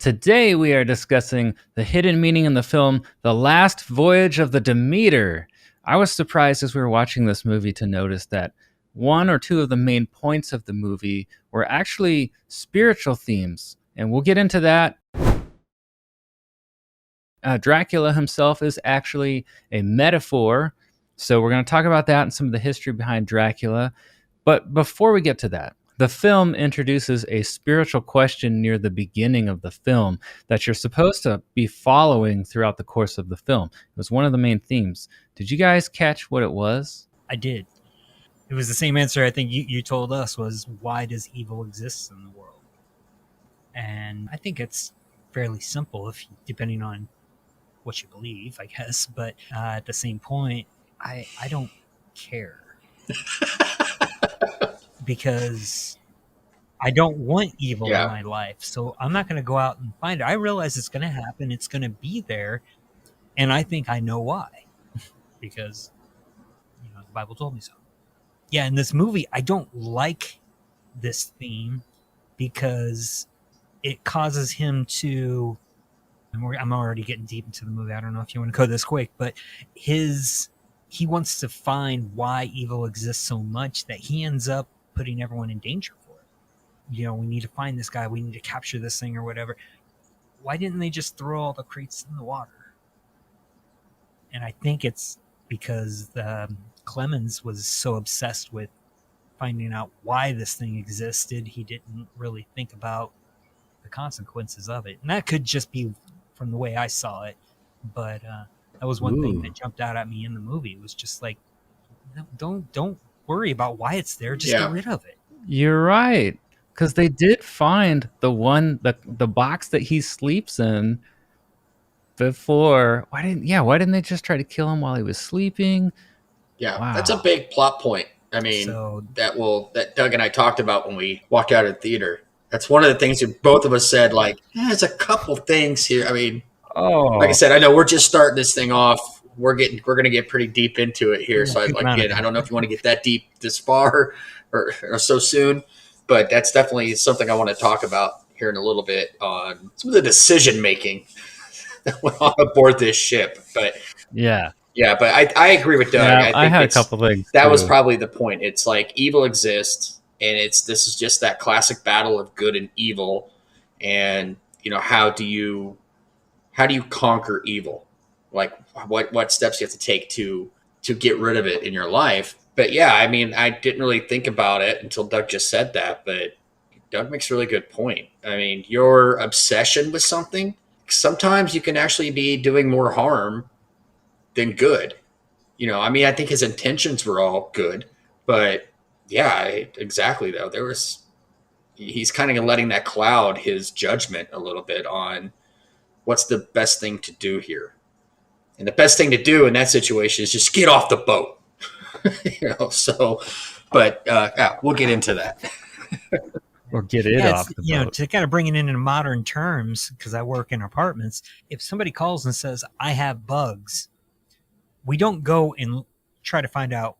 Today we are discussing the hidden meaning in the film The Last Voyage of the Demeter. I was surprised as we were watching this movie to notice that one or two of the main points of the movie were actually spiritual themes, and we'll get into that. Dracula himself is actually a metaphor, so we're going to talk about that and some of the history behind Dracula. But before we get to that, the film introduces a spiritual question near the beginning of the film that you're supposed to be following throughout the course of the film. It was one of the main themes. Did you guys catch what it was? I did. It was the same answer I think you told us was, why does evil exist in the world? And I think it's fairly simple, depending on what you believe, I guess. But at the same point, I don't care. Because I don't want evil in my life. So I'm not going to go out and find it. I realize it's going to happen. It's going to be there. And I think I know why. Because, the Bible told me so. Yeah, in this movie, I don't like this theme because it causes him to... I'm already getting deep into the movie. I don't know if you want to go this quick, but he wants to find why evil exists so much that he ends up putting everyone in danger for it. We need to find this guy. We need to capture this thing or whatever. Why didn't they just throw all the crates in the water? And I think it's because Clemens was so obsessed with finding out why this thing existed, he didn't really think about the consequences of it. And that could just be from the way I saw it. But that was one thing that jumped out at me in the movie. It was just like, don't worry about why it's there. Just get rid of it. You're right. Because they did find the box that he sleeps in before. Why didn't they just try to kill him while he was sleeping? Yeah, wow. That's a big plot point. I mean, that Doug and I talked about when we walked out of the theater. That's one of the things that both of us said, like, there's a couple things here. I mean, like I said, I know we're just starting this thing off. We're going to get pretty deep into it here. So I don't know if you want to get that deep this far or so soon, but that's definitely something I want to talk about here in a little bit on some of the decision making that went on aboard this ship. But but I agree with Doug. Yeah, I had a couple things. That was probably the point. It's like evil exists. And this is just that classic battle of good and evil. And, how do you conquer evil? Like what steps you have to take to get rid of it in your life. But yeah, I mean, I didn't really think about it until Doug just said that, but Doug makes a really good point. I mean, your obsession with something, sometimes you can actually be doing more harm than good. I mean, I think his intentions were all good, but yeah, exactly though. He's kind of letting that cloud his judgment a little bit on what's the best thing to do here. And the best thing to do in that situation is just get off the boat. We'll get into that. Or get it off the boat. To kind of bring it into modern terms, because I work in apartments, if somebody calls and says, I have bugs, we don't go and try to find out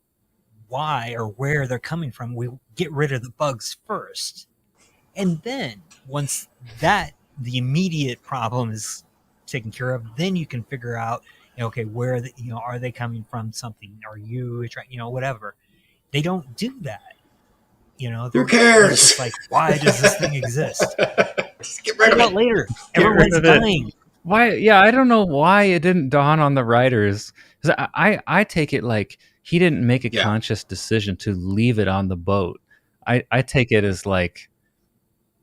why or where they're coming from. We get rid of the bugs first. And then once the immediate problem is taken care of, then you can figure out, okay, where are they coming from? Something, are you, whatever. They don't do that. Who cares? They're just like, why does this thing exist? Just get rid of it later. Everyone's dying. Why? Yeah, I don't know why it didn't dawn on the writers. Because I take it like he didn't make a conscious decision to leave it on the boat. I take it as like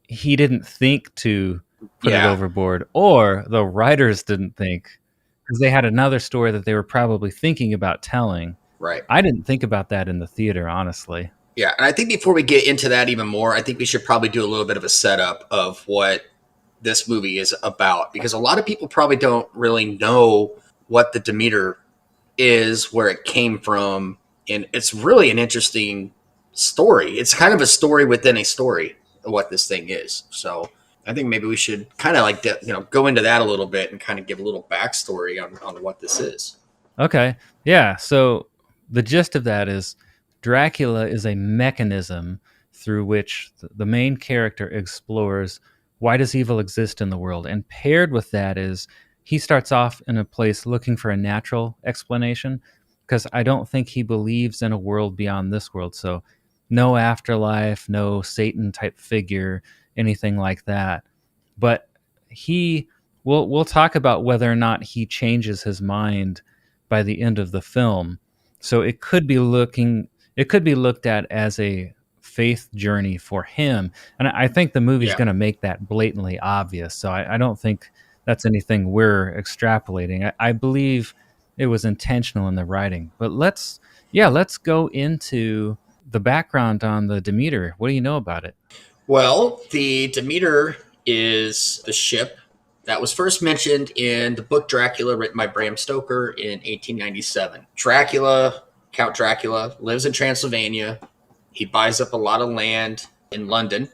he didn't think to put it overboard, or the writers didn't think, because they had another story that they were probably thinking about telling. Right. I didn't think about that in the theater, honestly. Yeah, and I think before we get into that even more, I think we should probably do a little bit of a setup of what this movie is about, because a lot of people probably don't really know what the Demeter is, where it came from, and it's really an interesting story. It's kind of a story within a story of what this thing is. So I think maybe we should kind of like go into that a little bit and kind of give a little backstory on what this is. Okay. Yeah. So the gist of that is Dracula is a mechanism through which the main character explores why does evil exist in the world? And paired with that is he starts off in a place looking for a natural explanation, because I don't think he believes in a world beyond this world. So no afterlife, no Satan type figure, anything like that. But he we'll talk about whether or not he changes his mind by the end of the film. So it could be looked at as a faith journey for him. And I think the movie's Yeah. going to make that blatantly obvious. So I don't think that's anything we're extrapolating. I believe it was intentional in the writing. But let's go into the background on the Demeter. What do you know about it? Well, the Demeter is the ship that was first mentioned in the book Dracula, written by Bram Stoker in 1897. Count Dracula, lives in Transylvania. He buys up a lot of land in London,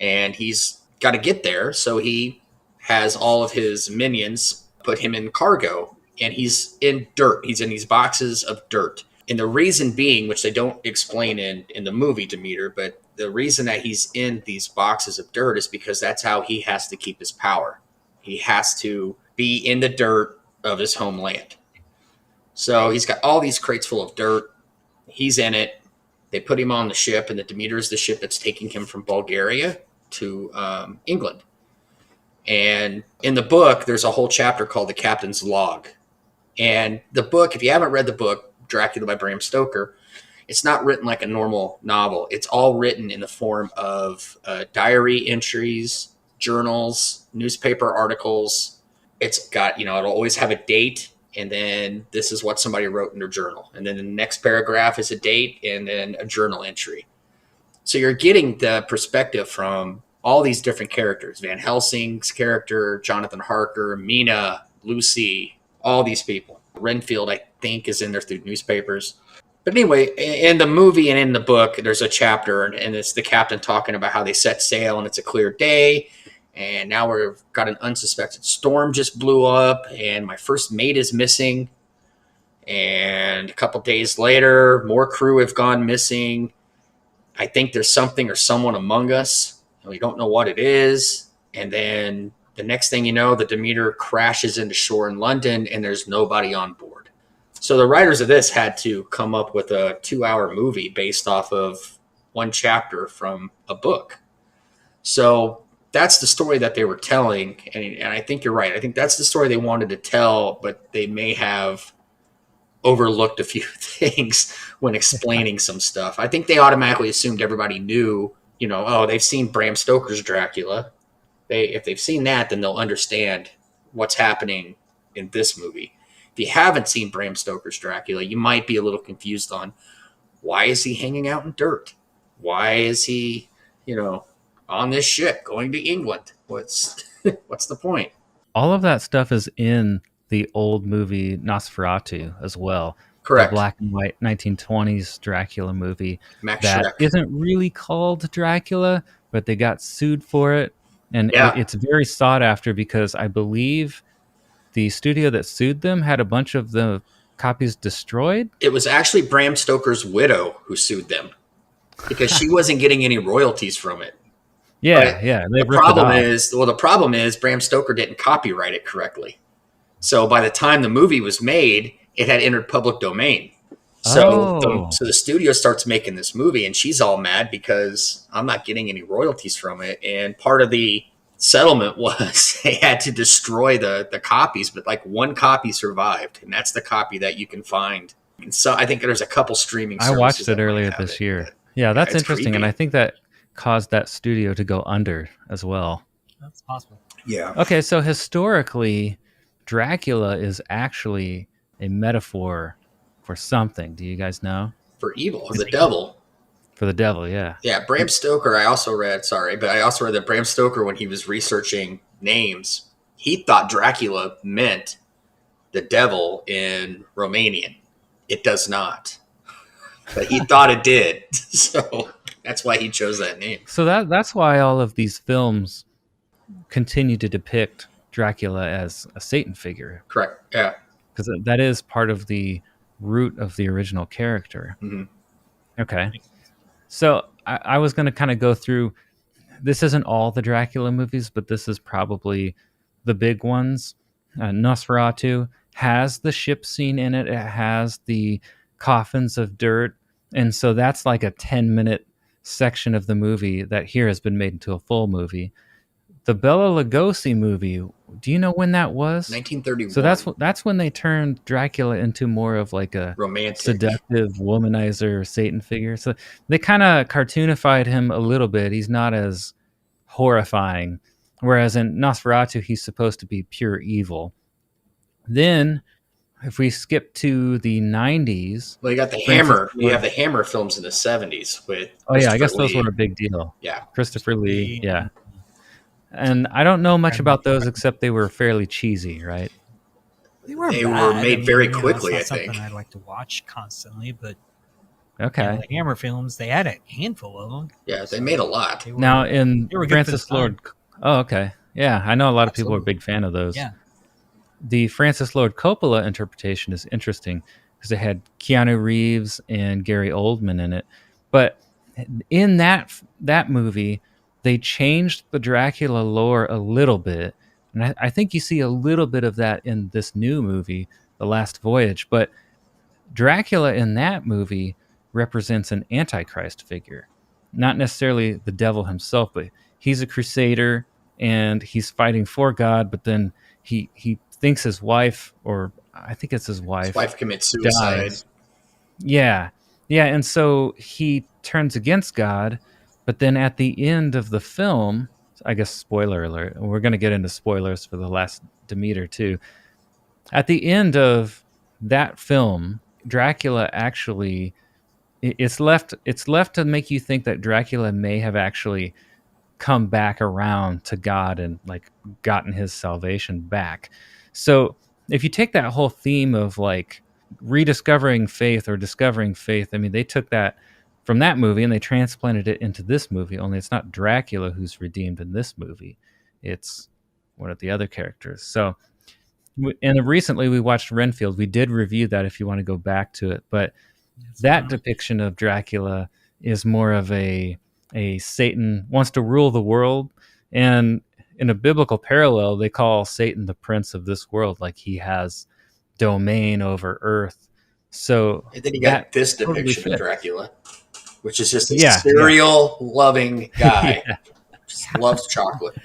and he's got to get there. So he has all of his minions put him in cargo, and he's in dirt. He's in these boxes of dirt. And the reason being, which they don't explain in the movie Demeter, but the reason that he's in these boxes of dirt is because that's how he has to keep his power. He has to be in the dirt of his homeland. So he's got all these crates full of dirt. He's in it. They put him on the ship, and the Demeter is the ship that's taking him from Bulgaria to England. And in the book, there's a whole chapter called The Captain's Log. And the book, if you haven't read the book, Dracula by Bram Stoker, it's not written like a normal novel. It's all written in the form of diary entries, journals, newspaper articles. It's got, it'll always have a date, and then this is what somebody wrote in their journal. And then the next paragraph is a date and then a journal entry. So you're getting the perspective from all these different characters. Van Helsing's character, Jonathan Harker, Mina, Lucy, all these people. Renfield, I think, is in there through newspapers. But anyway, in the movie and in the book, there's a chapter, and it's the captain talking about how they set sail, and it's a clear day, and now we've got an unsuspected storm just blew up, and my first mate is missing. And a couple days later, more crew have gone missing. I think there's something or someone among us, and we don't know what it is. And then the next thing you know, the Demeter crashes into shore in London, and there's nobody on board. So the writers of this had to come up with a 2-hour movie based off of one chapter from a book. So that's the story that they were telling. And I think you're right. I think that's the story they wanted to tell, but they may have overlooked a few things when explaining some stuff. I think they automatically assumed everybody knew, they've seen Bram Stoker's Dracula. If they've seen that, then they'll understand what's happening in this movie. If you haven't seen Bram Stoker's Dracula, you might be a little confused on why is he hanging out in dirt? Why is he, on this ship going to England? What's the point? All of that stuff is in the old movie Nosferatu as well. Correct. The black and white 1920s Dracula movie Max that Schreck. isn't really called Dracula, but they got sued for it. And it's very sought after because I believe the studio that sued them had a bunch of the copies destroyed. It was actually Bram Stoker's widow who sued them because she wasn't getting any royalties from it. Yeah. The problem is Bram Stoker didn't copyright it correctly. So by the time the movie was made, it had entered public domain. So the studio starts making this movie, and she's all mad because I'm not getting any royalties from it. And part of the settlement was they had to destroy the copies, but like one copy survived, and that's the copy that you can find. And so I think there's a couple streaming services. I watched it earlier this year. Yeah, that's interesting, creepy. and I think that caused that studio to go under as well. That's possible. Yeah. Okay, so historically, Dracula is actually a metaphor for something. Do you guys know? For evil, for the devil. For the devil, yeah. Yeah, Bram Stoker, I also read that Bram Stoker, when he was researching names, he thought Dracula meant the devil in Romanian. It does not. But he thought it did. So that's why he chose that name. So that's why all of these films continue to depict Dracula as a Satan figure. Correct, yeah. Because that is part of the root of the original character. Mm-hmm. Okay. So I was going to kind of go through this isn't all the Dracula movies, but this is probably the big ones. Nosferatu has the ship scene in it. It has the coffins of dirt. And so that's like a 10-minute section of the movie that here has been made into a full movie. The Bela Lugosi movie, do you know when that was? 1931. So that's when they turned Dracula into more of like a romantic. seductive womanizer Satan figure. So they kind of cartoonified him a little bit. He's not as horrifying. Whereas in Nosferatu, he's supposed to be pure evil. Then, if we skip to the 90s... Well, you got the Hammer. You have the Hammer films in the 70s with I guess those were a big deal. Yeah. Christopher Lee, yeah. And I don't know much about those except they were fairly cheesy, right? They were made very quickly, I think. Something I'd like to watch constantly, but okay. The Hammer films, they had a handful of them. Yeah, they made a lot. Now in Francis Lord... Oh, okay. Yeah, I know a lot of people are a big fan of those. Yeah. The Francis Lord Coppola interpretation is interesting because it had Keanu Reeves and Gary Oldman in it. But in that movie, they changed the Dracula lore a little bit. And I think you see a little bit of that in this new movie, The Last Voyage. But Dracula in that movie represents an antichrist figure. Not necessarily the devil himself, but he's a crusader and he's fighting for God, but then he thinks his wife, or I think it's his wife commits suicide. Dies. Yeah. And so he turns against God, but then at the end of the film, I guess spoiler alert, we're going to get into spoilers for the last Demeter too. At the end of that film, Dracula actually, it's left to make you think that Dracula may have actually come back around to God and like gotten his salvation back. So if you take that whole theme of like rediscovering faith or discovering faith, I mean, they took that from that movie and they transplanted it into this movie, only it's not Dracula who's redeemed in this movie. It's one of the other characters. So, and recently we watched Renfield. We did review that if you want to go back to it. But that depiction of Dracula is more of a Satan wants to rule the world. And in a biblical parallel, they call Satan the prince of this world, like he has domain over earth. So and then you got this depiction of Dracula, which is just a cereal-loving guy. Just loves chocolate.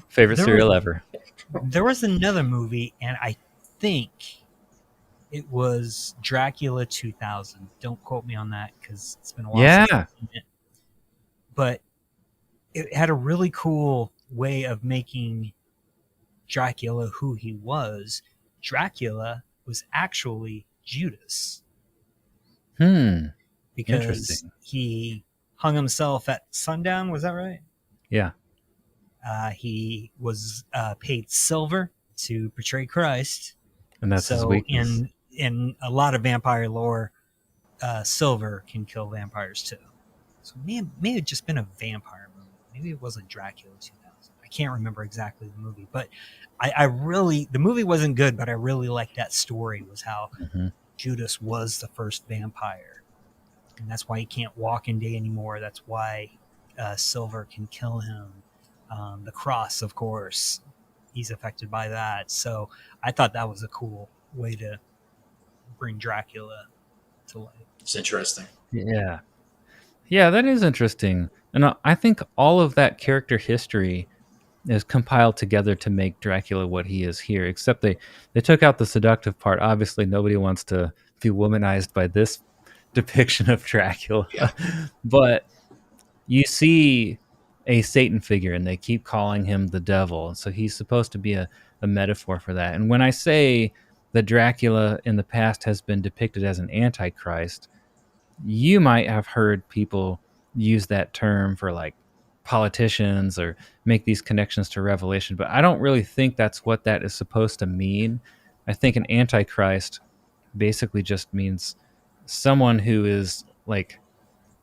Favorite cereal ever. There was another movie, and I think it was Dracula 2000. Don't quote me on that because it's been a while since I've seen it. But it had a really cool way of making Dracula who he was. Dracula was actually Judas. Because he hung himself at sundown, was that right? Yeah. He was paid silver to portray Christ. And that's his weakness. In a lot of vampire lore, silver can kill vampires too. So it may have just been a vampire movie. Maybe it wasn't Dracula 2000. I can't remember exactly the movie, but the movie wasn't good, but I really liked that story, was how Judas was the first vampire. And that's why he can't walk in day anymore. That's why silver can kill him. The cross, of course, he's affected by that. So I thought that was a cool way to bring Dracula to life. It's interesting. Yeah. Yeah, that is interesting. And I think all of that character history is compiled together to make Dracula what he is here, except they took out the seductive part. Obviously, nobody wants to be womanized by this depiction of Dracula. Yeah. But you see a Satan figure, and they keep calling him the devil. So he's supposed to be a metaphor for that. And when I say that Dracula in the past has been depicted as an antichrist, you might have heard people use that term for like politicians or make these connections to Revelation, but I don't really think that's what that is supposed to mean. I think an antichrist basically just means someone who is like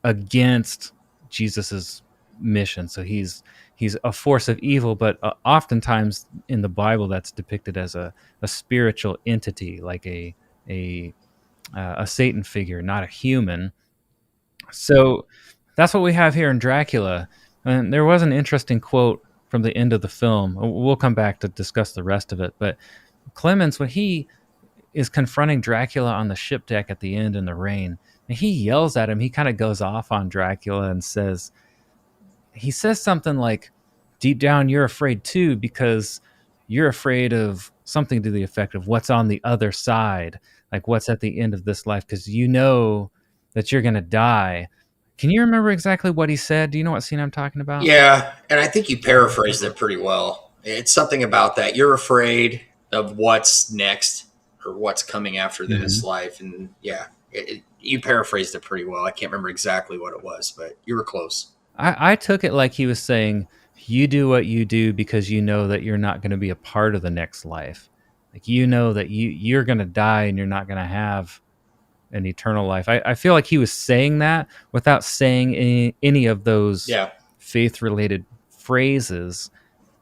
against Jesus's mission. So he's a force of evil, but oftentimes in the Bible that's depicted as a spiritual entity, like a Satan figure, not a human. So that's what we have here in Dracula. And there was an interesting quote from the end of the film. We'll come back to discuss the rest of it. But Clemens, when he is confronting Dracula on the ship deck at the end in the rain, and he yells at him, he kind of goes off on Dracula and he says something like, deep down, you're afraid too, because you're afraid of something to the effect of what's on the other side, like what's at the end of this life, because you know that you're going to die. Can you remember exactly what he said? Do you know what scene I'm talking about? Yeah, and I think you paraphrased it pretty well. It's something about that. You're afraid of what's next or what's coming after this life. And yeah, you paraphrased it pretty well. I can't remember exactly what it was, but you were close. I took it like he was saying, you do what you do because you know that you're not going to be a part of the next life. Like, you know that you're going to die and you're not going to have an eternal life. I feel like he was saying that without saying any of those faith-related phrases.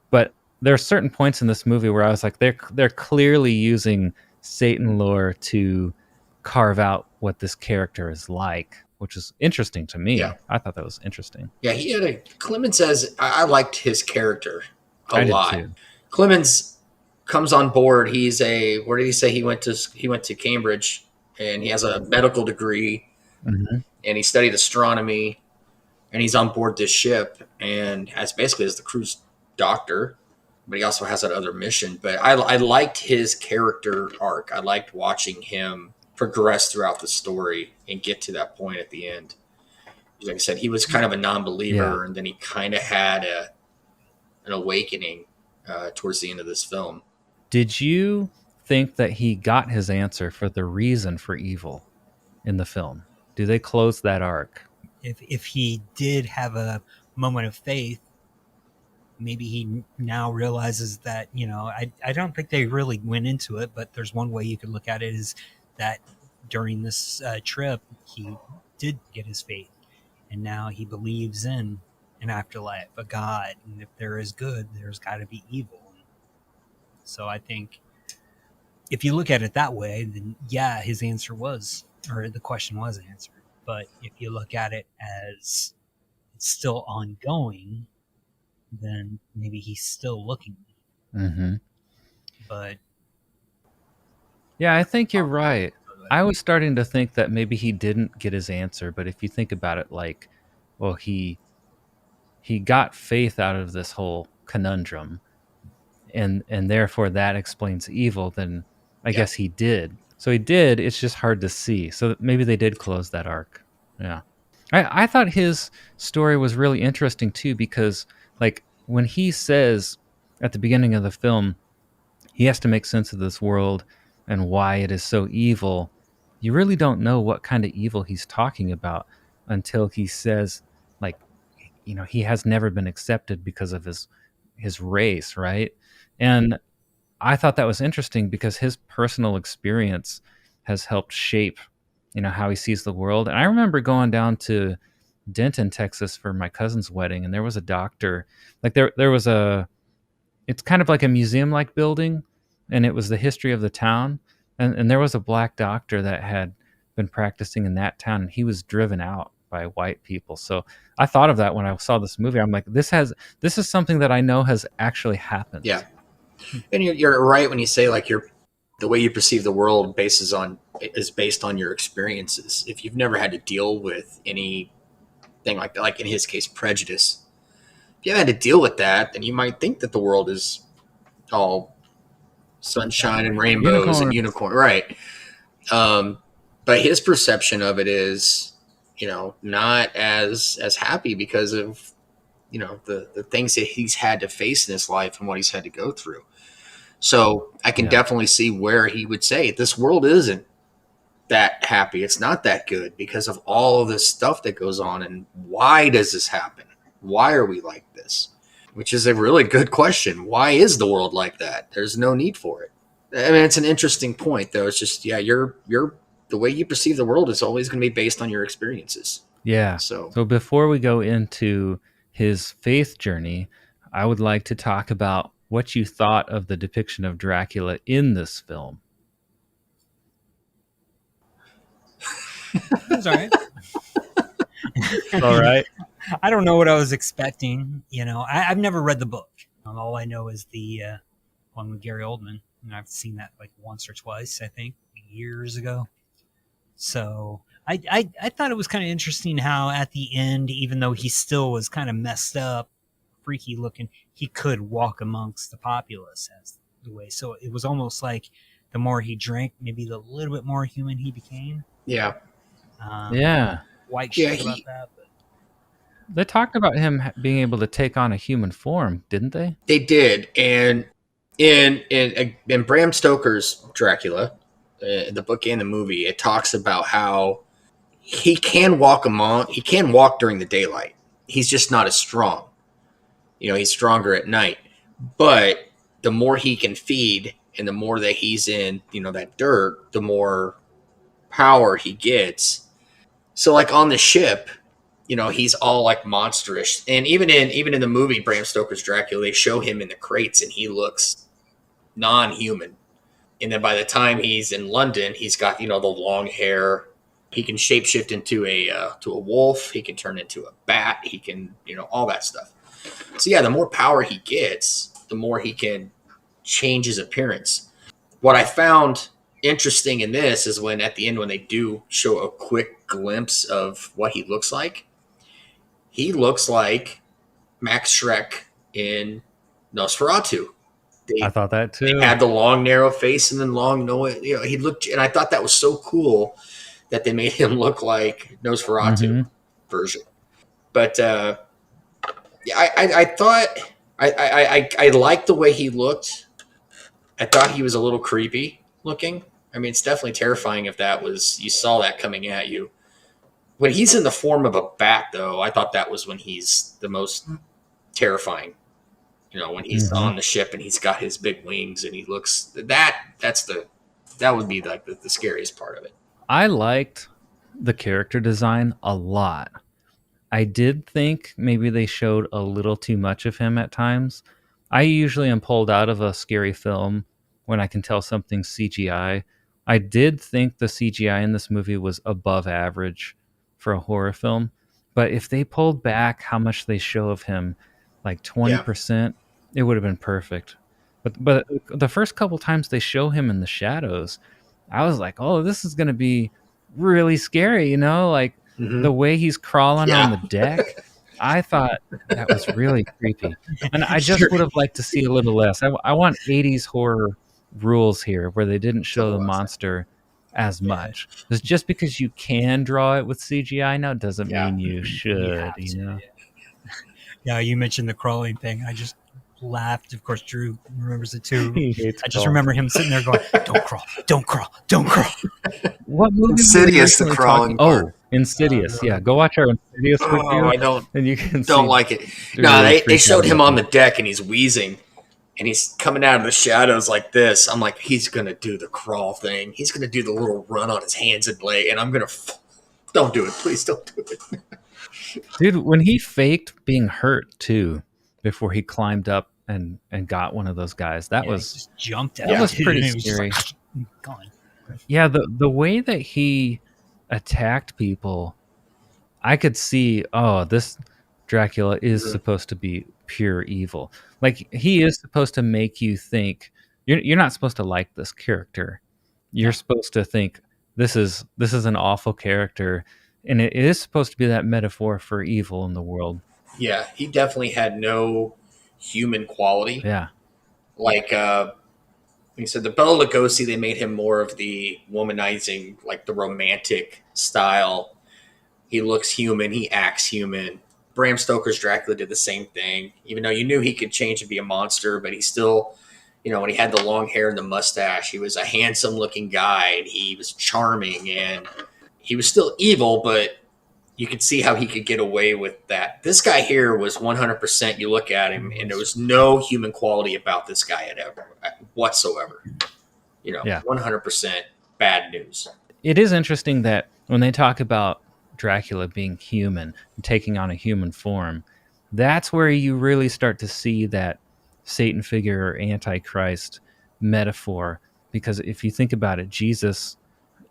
But there are certain points in this movie where I was like, they're clearly using Satan lore to carve out what this character is like, which is interesting to me. Yeah. I thought that was interesting. Yeah, Clemens says, I liked his character a lot. Did too. Clemens comes on board. He's where did he say he went to Cambridge, and he has a medical degree, and he studied astronomy, and he's on board this ship, and as the crew's doctor, but he also has that other mission. But I liked his character arc. I liked watching him progress throughout the story and get to that point at the end. Like I said, he was kind of a non-believer, and then he kind of had an awakening towards the end of this film. Did you think that he got his answer for the reason for evil in the film? Do they close that arc? If he did have a moment of faith, maybe he now realizes that, I don't think they really went into it, but there's one way you could look at it, is that during this trip, he did get his faith. And now he believes in an afterlife, a God. And if there is good, there's got to be evil. So I think if you look at it that way, then yeah, his answer was, or the question was answered. But if you look at it as it's still ongoing, then maybe he's still looking. But yeah, I think you're right. I was starting to think that maybe he didn't get his answer, but if you think about it, like, well, he got faith out of this whole conundrum, and therefore that explains evil, then I guess he did. So he did, it's just hard to see. So maybe they did close that arc. Yeah. I thought his story was really interesting too, because like when he says at the beginning of the film, he has to make sense of this world and why it is so evil. You really don't know what kind of evil he's talking about until he says, like, he has never been accepted because of his race, right? And I thought that was interesting because his personal experience has helped shape, how he sees the world. And I remember going down to Denton, Texas for my cousin's wedding, and there was a doctor, like there was it's kind of like a museum-like building, and it was the history of the town. And there was a black doctor that had been practicing in that town, and he was driven out by white people. So I thought of that when I saw this movie. I'm like, this is something that I know has actually happened. Yeah. And you're right when you say like the way you perceive the world is based on your experiences. If you've never had to deal with anything like that, like in his case, prejudice, if you haven't had to deal with that, then you might think that the world is all sunshine and rainbows and unicorn, right? But his perception of it is, not as happy because of, the things that he's had to face in his life and what he's had to go through. So I can definitely see where he would say this world isn't that happy. It's not that good because of all of this stuff that goes on. And why does this happen? Why are we like this? Which is a really good question. Why is the world like that? There's no need for it. I mean, it's an interesting point, though. It's just, the way you perceive the world is always going to be based on your experiences. Yeah. So before we go into his faith journey, I would like to talk about what you thought of the depiction of Dracula in this film. That's all right. All right. I don't know what I was expecting. I've never read the book. All I know is the one with Gary Oldman, and I've seen that like once or twice, I think, years ago. So I thought it was kind of interesting how at the end, even though he still was kind of messed up, freaky looking, he could walk amongst the populace as the way. So it was almost like the more he drank, maybe the little bit more human he became. Yeah. Yeah. White Yeah, shit about that. But They talked about him being able to take on a human form, didn't they? they did. And in Bram Stoker's Dracula, the book and the movie, it talks about how he can walk during the daylight. He's just not as strong. He's stronger at night. But the more he can feed and the more that he's in, that dirt, the more power he gets. So like on the ship, he's all like monstrous. And even in the movie Bram Stoker's Dracula, they show him in the crates and he looks non-human. And then by the time he's in London, he's got, the long hair. He can shapeshift into a wolf. He can turn into a bat. He can, all that stuff. So yeah, the more power he gets, the more he can change his appearance. What I found interesting in this is when at the end, when they do show a quick glimpse of what he looks like Max Schreck in Nosferatu. I thought that too. He had the long, narrow face and then long nose. He looked, and I thought that was so cool that they made him look like Nosferatu version. But I thought I liked the way he looked. I thought he was a little creepy looking. I mean, it's definitely terrifying if you saw that coming at you. When he's in the form of a bat, though, I thought that was when he's the most terrifying. When he's on the ship and he's got his big wings and he looks that would be like the scariest part of it. I liked the character design a lot. I did think maybe they showed a little too much of him at times. I usually am pulled out of a scary film when I can tell something's CGI. I did think the CGI in this movie was above average for a horror film, but if they pulled back how much they show of him, like 20%, it would have been perfect. But the first couple times they show him in the shadows, I was like, oh, this is going to be really scary, like the way he's crawling on the deck. I thought that was really creepy. And I just would have liked to see a little less. I want 80s horror rules here where they didn't show the monster as much. It's just because you can draw it with CGI now doesn't mean you should, Yeah, you mentioned the crawling thing. I just laughed. Of course, Drew remembers it too. I just crawling. Remember him sitting there going, "Don't crawl, don't crawl, don't crawl." What movie? Insidious, the crawling part. Oh, Insidious. Yeah, go watch our Insidious review. I don't. And you can don't like it. No, they showed him on the deck and he's wheezing. And he's coming out of the shadows like this. I'm like, he's going to do the crawl thing. He's going to do the little run on his hands and leg. And I'm going to... Don't do it. Please don't do it. Dude, when he faked being hurt, too, before he climbed up and got one of those guys, that was... He just jumped out. That was pretty scary. Gone. Yeah, the way that he attacked people, I could see, this Dracula is supposed to be pure evil. Like, he is supposed to make you think you're not supposed to like this character. You're supposed to think this is an awful character, and it is supposed to be that metaphor for evil in the world. Yeah, he definitely had no human quality. Yeah, like he said, the Bela Lugosi, they made him more of the womanizing, like the romantic style. He looks human, he acts human. Bram Stoker's Dracula did the same thing, even though you knew he could change and be a monster, but he still, when he had the long hair and the mustache, he was a handsome looking guy and he was charming and he was still evil, but you could see how he could get away with that. This guy here was 100%, you look at him and there was no human quality about this guy whatsoever. 100% bad news. It is interesting that when they talk about Dracula being human and taking on a human form, that's where you really start to see that Satan figure or Antichrist metaphor. Because if you think about it, Jesus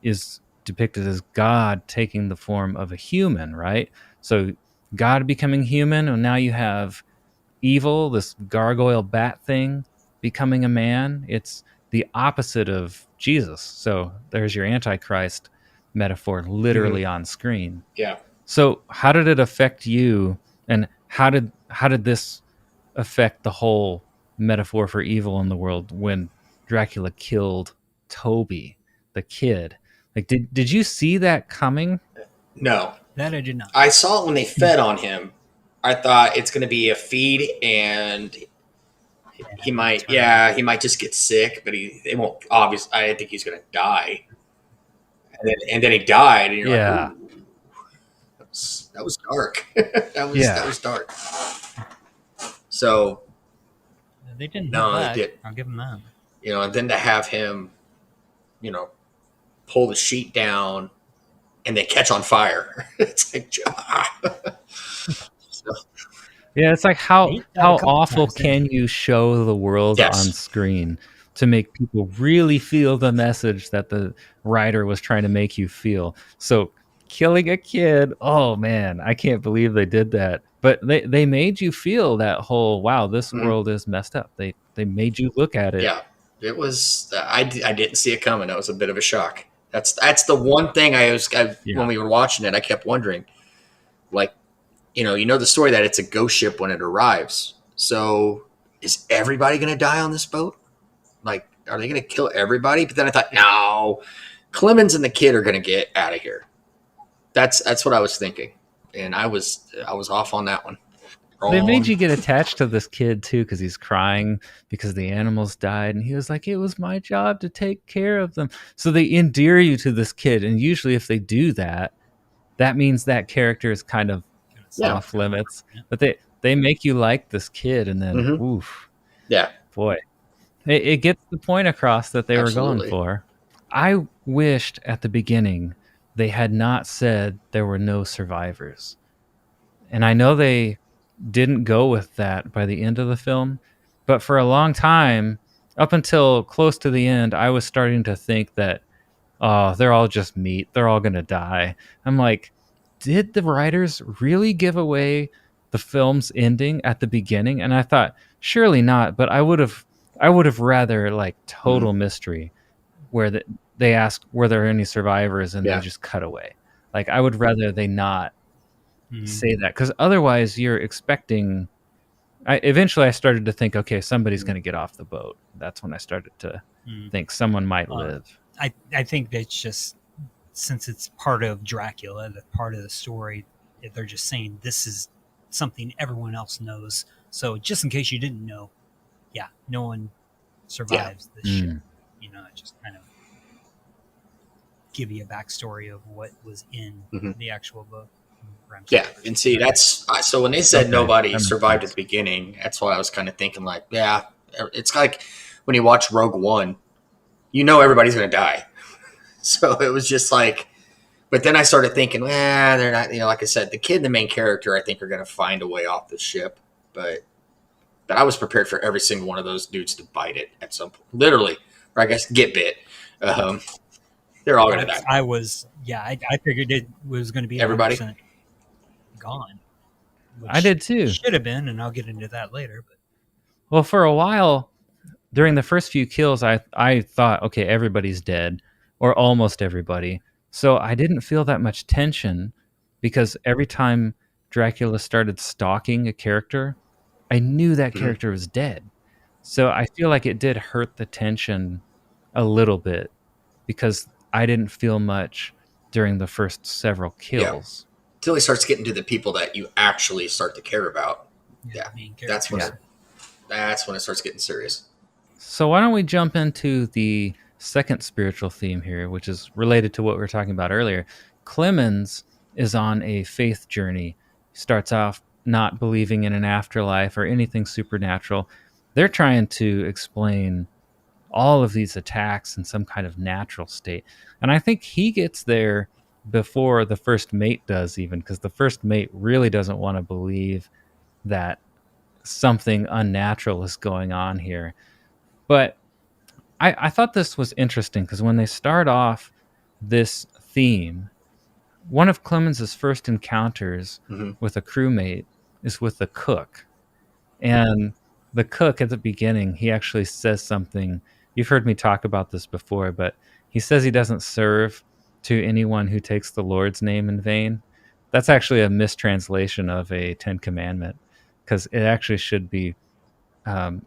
is depicted as God taking the form of a human, right? So God becoming human, and now you have evil, this gargoyle bat thing, becoming a man. It's the opposite of Jesus. So there's your Antichrist metaphor literally on screen. Yeah. So how did it affect you, and how did this affect the whole metaphor for evil in the world when Dracula killed Toby, the kid? Like, did you see that coming? No. That I did not. I saw it when they fed on him. I thought it's going to be a feed, and he might just get sick, but it won't. Obviously, I think he's going to die. And then he died, and you're like, ooh, that was dark. that was dark. So they didn't. No, they did. I'll give them that. And then to have him, pull the sheet down, and they catch on fire. It's like, yeah, it's like how awful can you show the world on screen to make people really feel the message that the writer was trying to make you feel? So killing a kid, oh man, I can't believe they did that. But they made you feel that whole, wow, this world is messed up. They made you look at it. Yeah, it was. I didn't see it coming. That was a bit of a shock. That's the one thing when we were watching it, I kept wondering, like, the story that it's a ghost ship when it arrives. So is everybody going to die on this boat? Like, are they going to kill everybody? But then I thought, no, Clemens and the kid are going to get out of here. That's what I was thinking, and I was off on that one. They made you get attached to this kid too, because he's crying because the animals died, and he was like, it was my job to take care of them. So they endear you to this kid, and usually if they do that, that means that character is kind of off limits. But they make you like this kid, and then oof, boy, it gets the point across that they were going for. I wished at the beginning they had not said there were no survivors, and I know they didn't go with that by the end of the film, but for a long time, up until close to the end, I was starting to think that, oh, they're all just meat, they're all gonna die. I'm like, did the writers really give away the film's ending at the beginning? And I thought, surely not, but I would have rather like total mystery, where they asked were there any survivors, and they just cut away. Like, I would rather they not say that, because otherwise you're expecting. Eventually I started to think, okay, somebody's going to get off the boat. That's when I started to think someone might live. I think that's just, since it's part of Dracula, that part of the story, they're just saying this is something everyone else knows. So just in case you didn't know, no one survives this ship. Just kind of give you a backstory of what was in the actual book. Yeah, and see, that's so when they said nobody survived at the beginning, that's why I was kind of thinking, like, it's like when you watch Rogue One, everybody's going to die. So it was just like, but then I started thinking, they're not, like I said, the kid and the main character, I think, are going to find a way off the ship. But I was prepared for every single one of those dudes to bite it at some point, literally, or I guess get bit. They're all going to die. I figured it was going to be everybody gone. I did too. Should have been, and I'll get into that later. But well, for a while during the first few kills, I thought, okay, everybody's dead, or almost everybody. So I didn't feel that much tension, because every time Dracula started stalking a character, I knew that character was dead. So I feel like it did hurt the tension a little bit, because I didn't feel much during the first several kills. Until he starts getting to the people that you actually start to care about. That's when it starts getting serious. So why don't we jump into the second spiritual theme here, which is related to what we were talking about earlier. Clemens is on a faith journey. He starts off not believing in an afterlife or anything supernatural. They're trying to explain all of these attacks in some kind of natural state. And I think he gets there before the first mate does, even, because the first mate really doesn't want to believe that something unnatural is going on here. But I thought this was interesting, because when they start off this theme, one of Clemens's first encounters Mm-hmm. with a crewmate is with the cook. And the cook at the beginning, he actually says something. You've heard me talk about this before, but he says he doesn't serve to anyone who takes the Lord's name in vain. That's actually a mistranslation of a Ten Commandment, because it actually should be,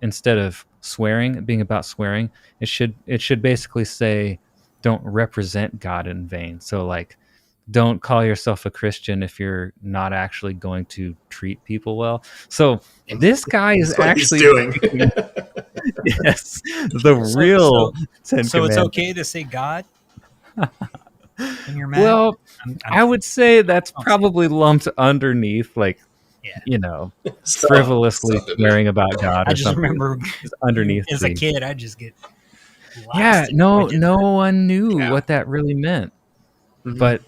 instead of swearing, being about swearing, it should basically say, don't represent God in vain. So like, don't call yourself a Christian if you're not actually going to treat people well. So And this guy is that's what he's actually doing. breaking, yes, the real Ten So it's Commandments. okay to say God when you're mad? Well, I'm I would say that's I'll say probably lumped underneath, like, yeah. frivolously Something. swearing about God I or just something. remember It's underneath as a the, kid, I just get yeah, blasted. no, I did no that. one knew Yeah. what that really meant. Mhm. But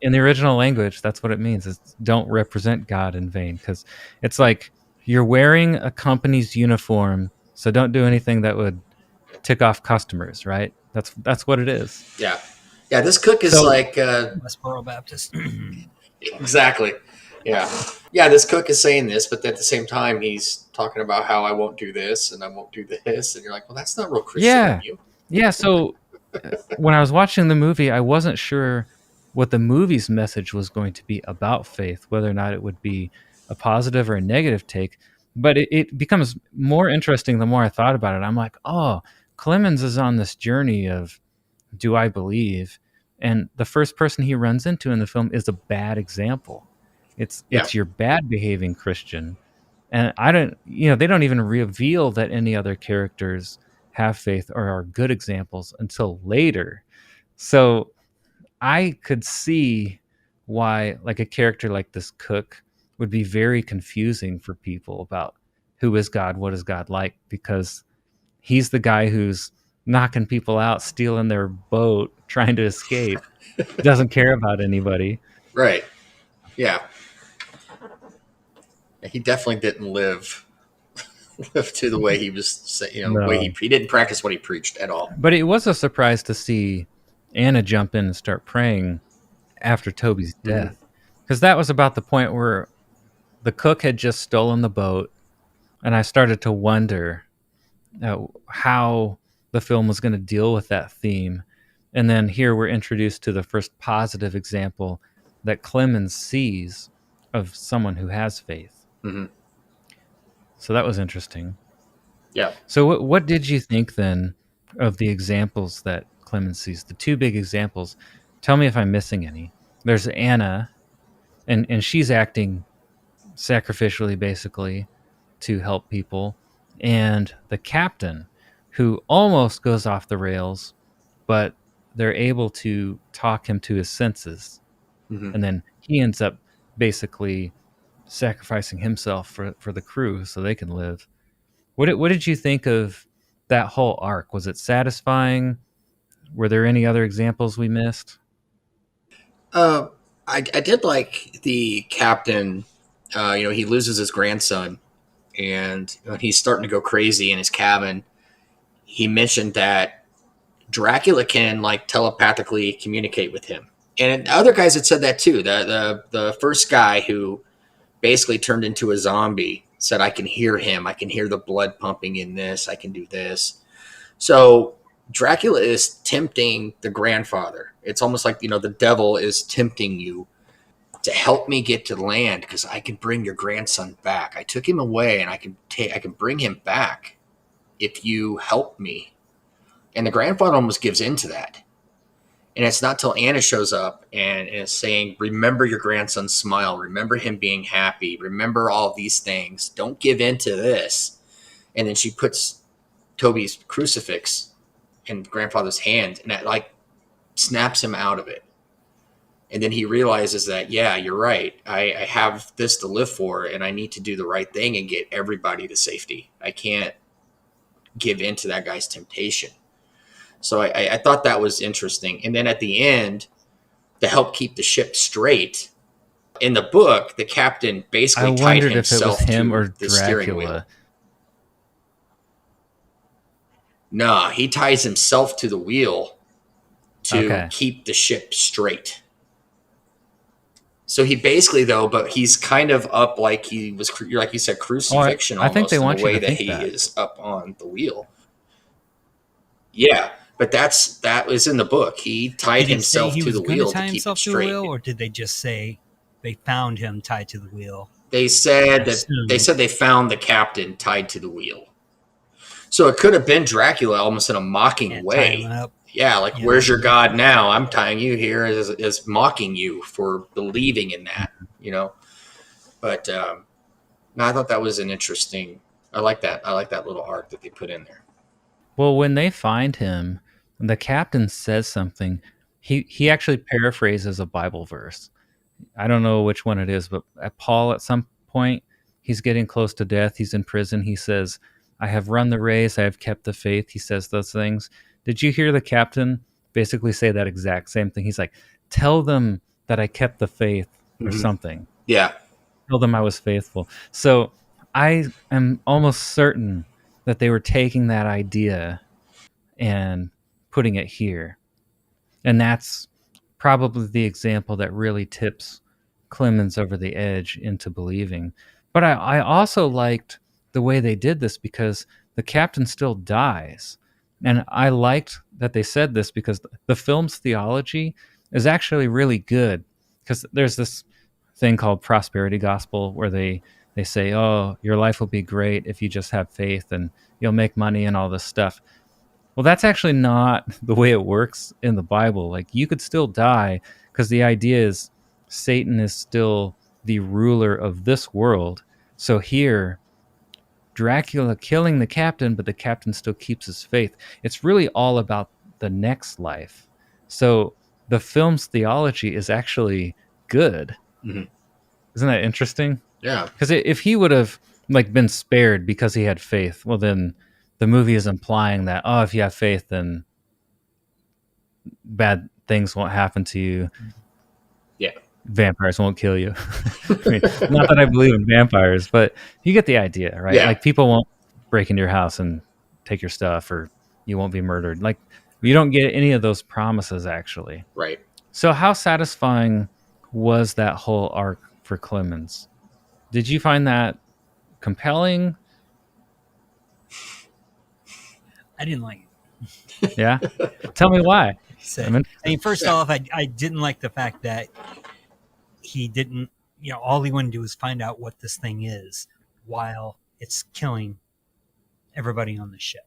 in the original language, that's what it means. It's don't represent God in vain, because it's like you're wearing a company's uniform, so don't do anything that would tick off customers, right? That's what it is. Yeah. Yeah. This cook is So like Westboro Baptist. exactly. Yeah. Yeah. This cook is saying this, but at the same time, he's talking about how I won't do this and I won't do this, and you're like, well, that's not real Christian yeah, of you. yeah. So when I was watching the movie, I wasn't sure what the movie's message was going to be about faith, whether or not it would be a positive or a negative take. But it becomes more interesting the more I thought about it. I'm like, oh, Clemens is on this journey of, do I believe? And the first person he runs into in the film is a bad example. It's Yeah. it's your bad behaving Christian. And I don't, they don't even reveal that any other characters have faith or are good examples until later. So I could see why, like, a character like this cook would be very confusing for people about who is God, what is God like, because he's the guy who's knocking people out, stealing their boat, trying to escape, doesn't care about anybody. Right. Yeah. He definitely didn't live to the way he was saying, way No. he didn't practice what he preached at all. But it was a surprise to see Anna jump in and start praying after Toby's Mhm. death, because that was about the point where the cook had just stolen the boat, and I started to wonder how the film was going to deal with that theme. And then here we're introduced to the first positive example that Clemens sees of someone who has faith. Mm-hmm. So that was interesting. Yeah. So what did you think then of the examples that Clemens sees? The two big examples. Tell me if I'm missing any. There's Anna, and she's acting sacrificially, basically, to help people, and the captain, who almost goes off the rails, but they're able to talk him to his senses, Mm-hmm. and then he ends up basically sacrificing himself for the crew so they can live. What did you think of that whole arc? Was it satisfying? Were there any other examples we missed? I did like the captain. He loses his grandson, and when he's starting to go crazy in his cabin, he mentioned that Dracula can like telepathically communicate with him. And other guys had said that too. The first guy who basically turned into a zombie said, I can hear him. I can hear the blood pumping in this. I can do this. So Dracula is tempting the grandfather. It's almost like, the devil is tempting you to help me get to land because I can bring your grandson back. I took him away and I can bring him back if you help me. And the grandfather almost gives in to that. And it's not till Anna shows up and is saying, remember your grandson's smile. Remember him being happy. Remember all these things. Don't give in to this. And then she puts Toby's crucifix in grandfather's hand, and that like snaps him out of it. And then he realizes that, yeah, you're right. I have this to live for, and I need to do the right thing and get everybody to safety. I can't give in to that guy's temptation. So I thought that was interesting. And then at the end, to help keep the ship straight, in the book, the captain I basically tied wondered if it was himself him to or the steering wheel. Dracula. No, he ties himself to the wheel to Okay. keep the ship straight. So he basically though, but he's kind of up like he was, like you said, crucifixion I think they almost in the want you way to that think he that. is up on the wheel. Yeah, but that was in the book. He tied Did he say himself he to was the going to wheel to tie keep it himself to the straight. wheel, or did they just say they found him tied to the wheel? They said they found the captain tied to the wheel. So it could have been Dracula almost in a mocking And tie him way. up. Yeah, like, You where's know, your God now? I'm tying you here as mocking you for believing in that, you know. But no, I thought that was an interesting. I like that. I like that little arc that they put in there. Well, when they find him, the captain says something. He actually paraphrases a Bible verse. I don't know which one it is, but at Paul at some point, he's getting close to death. He's in prison. He says, "I have run the race. I have kept the faith." He says those things. Did you hear the captain basically say that exact same thing? He's like, "Tell them that I kept the faith," or Mm-hmm. something. Yeah. Tell them I was faithful. So I am almost certain that they were taking that idea and putting it here. And that's probably the example that really tips Clemens over the edge into believing. But I also liked the way they did this because the captain still dies. And I liked that they said this because the film's theology is actually really good. Because there's this thing called prosperity gospel where they say, oh, your life will be great if you just have faith and you'll make money and all this stuff. Well, that's actually not the way it works in the Bible. Like, you could still die because the idea is Satan is still the ruler of this world. So here, Dracula killing the captain, but the captain still keeps his faith. It's really all about the next life. So the film's theology is actually good. Mm-hmm. Isn't that interesting? Yeah. Because if he would have like been spared because he had faith, well, then the movie is implying that, oh, if you have faith, then bad things won't happen to you. Yeah. Vampires won't kill you. I mean, not that I believe in vampires, but you get the idea, right? Yeah. Like, people won't break into your house and take your stuff, or you won't be murdered. Like, you don't get any of those promises, actually. Right. So how satisfying was that whole arc for Clemens? Did you find that compelling? I didn't like it. Yeah? Tell me why. So, I mean, first off, I didn't like the fact that he didn't, all he wanted to do is find out what this thing is while it's killing everybody on the ship.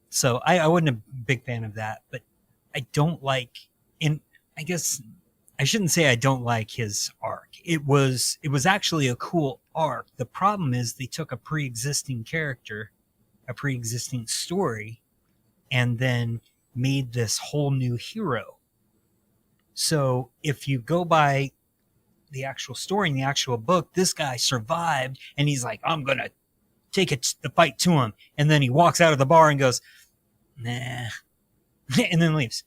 So I wasn't a big fan of that, but I don't like, and I guess I shouldn't say I don't like his arc. It was actually a cool arc. The problem is they took a pre-existing character, a pre-existing story, and then made this whole new hero. So if you go by the actual story in the actual book, this guy survived and he's like, I'm going to take the fight to him. And then he walks out of the bar and goes, nah, and then leaves.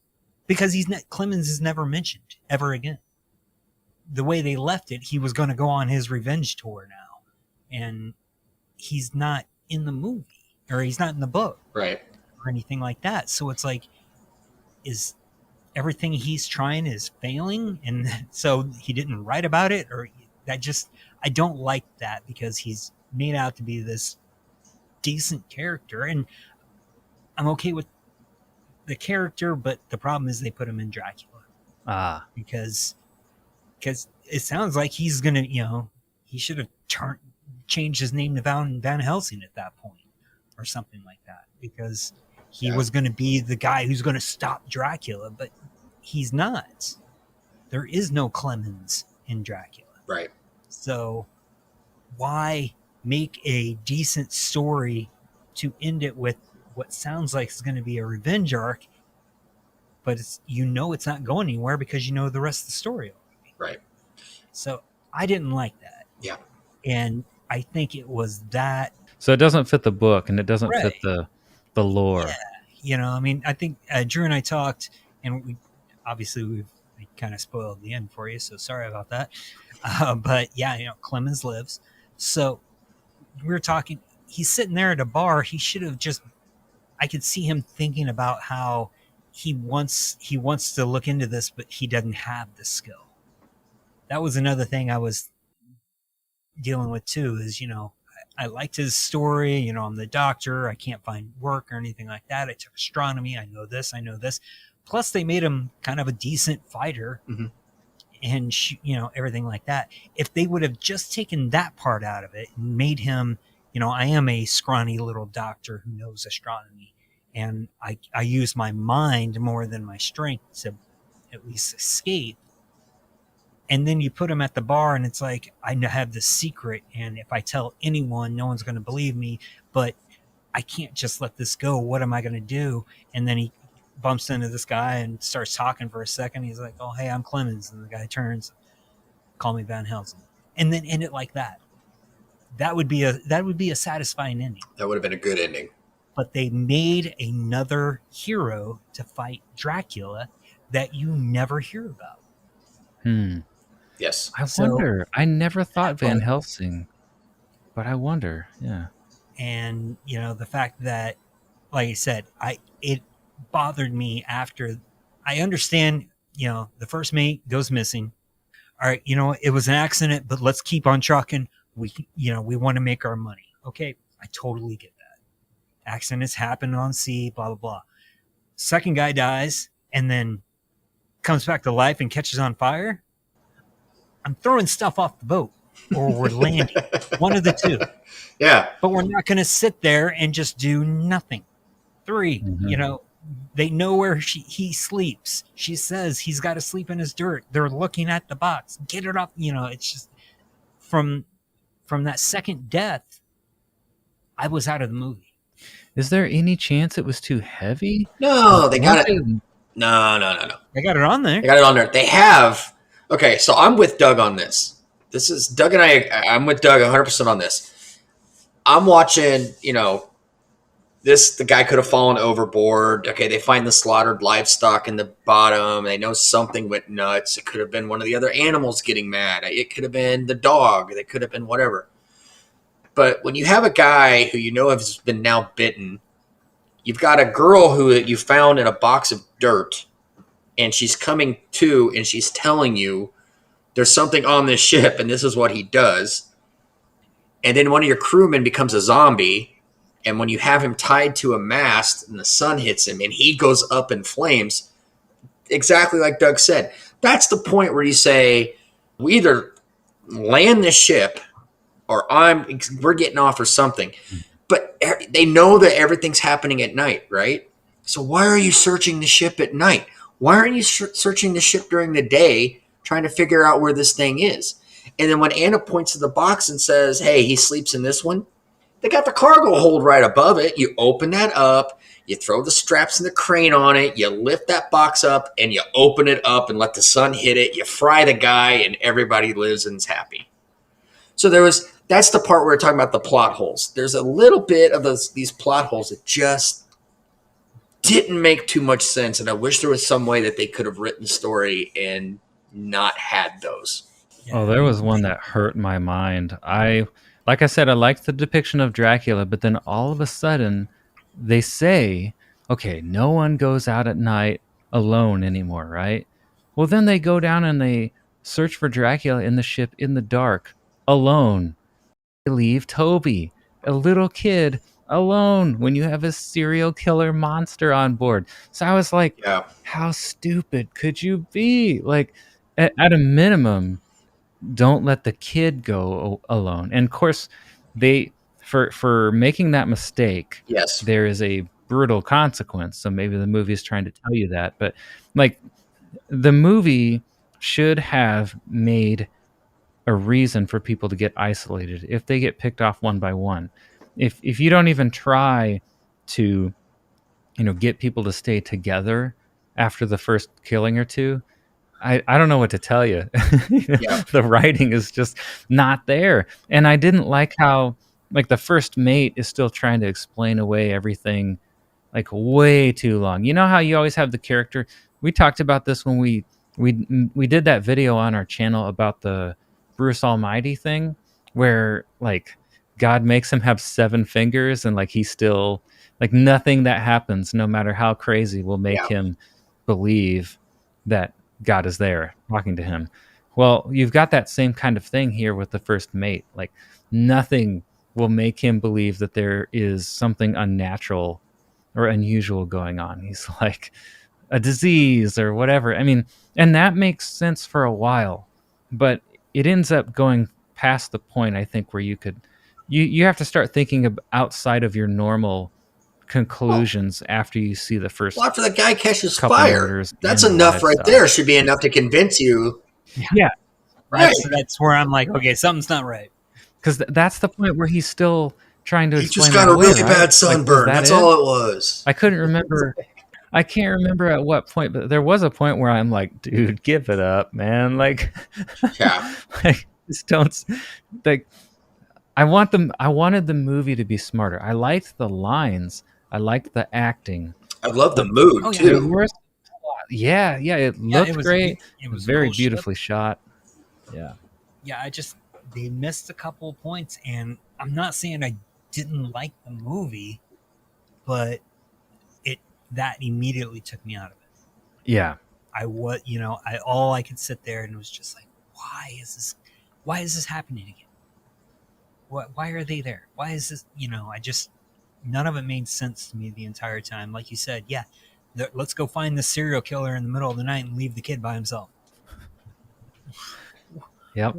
Because Clemens is never mentioned ever again. The way they left it, he was going to go on his revenge tour now. And he's not in the movie, or he's not in the book. Right. Or anything like that. So it's like, is everything he's trying is failing, and so he didn't write about it? Or that just, I don't like that, because he's made out to be this decent character, and I'm okay with the character, but the problem is they put him in Dracula. Because it sounds like he's gonna, he should have changed his name to Van Helsing at that point, or something like that, because he was going to be the guy who's going to stop Dracula, but he's not. There is no Clemens in Dracula. Right. So why make a decent story to end it with what sounds like it's going to be a revenge arc, but it's not going anywhere because you know the rest of the story already. Right. So I didn't like that. Yeah. And I think it was that. So it doesn't fit the book, and it doesn't fit the lore. Yeah. I think Drew and I talked, and we kind of spoiled the end for you, so sorry about that. But yeah, Clemens lives. So we were talking, he's sitting there at a bar. He should have I could see him thinking about how he wants to look into this, but he doesn't have the skill. that was another thing I was dealing with too, is, I liked his story. I'm the doctor. I can't find work or anything like that. I took astronomy. I know this. I know this. Plus, they made him kind of a decent fighter, and everything like that. If they would have just taken that part out of it and made him, I am a scrawny little doctor who knows astronomy, and I use my mind more than my strength to at least escape. And then you put him at the bar, and it's like, I have this secret, and if I tell anyone, no one's going to believe me, but I can't just let this go. What am I going to do? And then he bumps into this guy and starts talking for a second. He's like, oh, hey, I'm Clemens. And the guy turns, call me Van Helsing. And then end it like that. That would be a satisfying ending. That would have been a good ending. But they made another hero to fight Dracula that you never hear about. Yes. I wonder. I never thought Van Helsing, but I wonder. Yeah. And the fact that, like I said, it bothered me after. I understand, the first mate goes missing. All right, it was an accident, but let's keep on trucking. We want to make our money. Okay, I totally get that. Accidents happen on sea, blah blah blah. Second guy dies and then comes back to life and catches on fire. I'm throwing stuff off the boat, or we're landing. One of the two. Yeah. But we're not going to sit there and just do nothing. 3, they know where he sleeps. She says he's got to sleep in his dirt. They're looking at the box. Get it up. It's just from that second death, I was out of the movie. Is there any chance it was too heavy? No, they got it. No. They got it on there. They got it on there. They have. Okay, so I'm with Doug on this. This is Doug and I'm with Doug 100% on this. I'm watching, the guy could have fallen overboard. Okay, they find the slaughtered livestock in the bottom. They know something went nuts. It could have been one of the other animals getting mad. It could have been the dog. It could have been whatever. But when you have a guy who has been now bitten, you've got a girl who you found in a box of dirt, and she's coming to, and she's telling you there's something on this ship, and this is what he does. And then one of your crewmen becomes a zombie, and when you have him tied to a mast and the sun hits him and he goes up in flames, exactly like Doug said, that's the point where you say, we either land this ship or we're getting off or something. But they know that everything's happening at night, right? So why are you searching the ship at night? Why aren't you searching the ship during the day, trying to figure out where this thing is? And then when Anna points to the box and says, hey, he sleeps in this one, they got the cargo hold right above it. You open that up, you throw the straps and the crane on it, you lift that box up, and you open it up and let the sun hit it. You fry the guy, and everybody lives and is happy. So that's the part where we're talking about the plot holes. There's a little bit of these plot holes that just didn't make too much sense, and I wish there was some way that they could have written the story and not had those. Oh, there was one that hurt my mind. Like I said, I liked the depiction of Dracula, but then all of a sudden they say, okay, no one goes out at night alone anymore, right? Well, then they go down and they search for Dracula in the ship in the dark, alone. They leave Toby, a little kid, alone when you have a serial killer monster on board. So I was like, how stupid could you be? Like, at a minimum, don't let the kid go alone. And of course, they for making that mistake, yes, there is a brutal consequence. So maybe the movie is trying to tell you that, but like the movie should have made a reason for people to get isolated if they get picked off one by one. If you don't even try to, get people to stay together after the first killing or two, I don't know what to tell you. The writing is just not there. And I didn't like how, like, the first mate is still trying to explain away everything, like, way too long. You know how you always have the character? We talked about this when we did that video on our channel about the Bruce Almighty thing, where, like, God makes him have 7 fingers, and, like, he's still, like, nothing that happens, no matter how crazy, will make him believe that God is there talking to him. Well, you've got that same kind of thing here with the first mate. Like, nothing will make him believe that there is something unnatural or unusual going on. He's like a disease or whatever. I mean, and that makes sense for a while, but it ends up going past the point, I think, where you have to start thinking of outside of your normal conclusions after you see the first Well, after the guy catches couple fire, murders that's and enough right livestock. there. Should be enough to convince you. Yeah, Right. That's where I'm like, okay, something's not right. because that's the point where he's still trying to He explain just got that a away, really right? bad Like, was sunburn. that That's it? all it was. I couldn't remember. I can't remember at what point, but there was a point where I'm like, dude, give it up, man. Like, Yeah. like just don't. Like, I wanted the movie to be smarter. I liked the lines. I liked the acting. I love the mood, Oh, yeah. The too. worst, yeah, it looked great. It was Very cool shit. beautifully shot. Yeah. Yeah, they missed a couple of points, and I'm not saying I didn't like the movie, but that immediately took me out of it. Yeah. All I could sit there and was just like, why is this happening again? Why are they there? Why is this, none of it made sense to me the entire time. Like you said, yeah, let's go find the serial killer in the middle of the night and leave the kid by himself. Yep.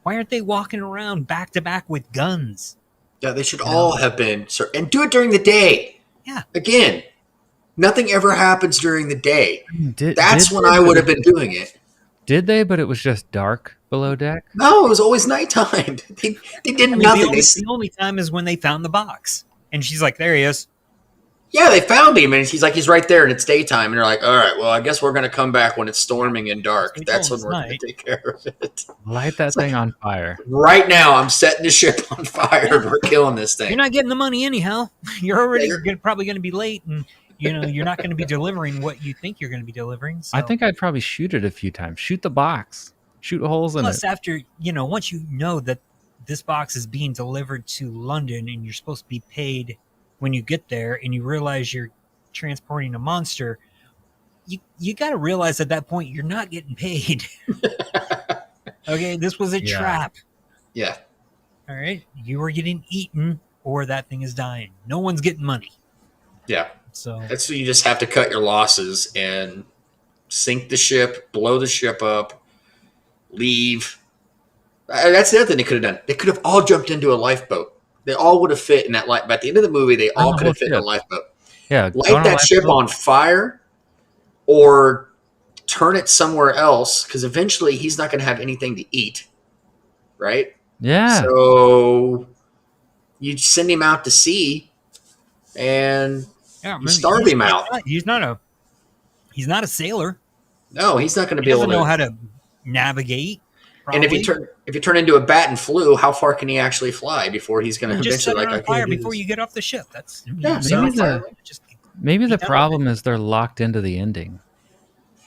Why aren't they walking around back to back with guns? Yeah, they should all have been. And do it during the day. Yeah. Again, nothing ever happens during the day. That's when they? I would have been doing it. Did they? But it was just dark below deck. No, it was always nighttime. They did nothing. The only time is when they found the box. And she's like, there he is. Yeah, they found him, and he's like, he's right there, and it's daytime. And they're like, all right, well, I guess we're going to come back when it's storming and dark. That's when we're going to take care of it. Light that thing on fire. Right now, I'm setting the ship on fire. We're killing this thing. You're not getting the money anyhow. You're probably going to be late, and you're not going to be delivering what you think you're going to be delivering. So. I think I'd probably shoot it a few times. Shoot the box. Shoot holes in Plus, it. after, once you know that this box is being delivered to London and you're supposed to be paid when you get there, and you realize you're transporting a monster, you got to realize at that point you're not getting paid. Okay, this was a trap. Yeah. All right, you are getting eaten, or that thing is dying. No one's getting money. Yeah. So you just have to cut your losses and sink the ship, blow the ship up, leave. That's the other thing they could have done. They could have all jumped into a lifeboat. They all would have fit in that life. By the end of the movie, they all could have fit in a lifeboat. Yeah, light that ship on fire, or turn it somewhere else, because eventually he's not going to have anything to eat, right? Yeah. So you send him out to sea, and you starve him out. He's not a sailor. No, he's not going to be He able doesn't to know how to navigate. And if you turn into a bat and flu, how far can he actually fly before he's going to just set eventually it on fire before you get off the ship? That's maybe the problem is they're locked into the ending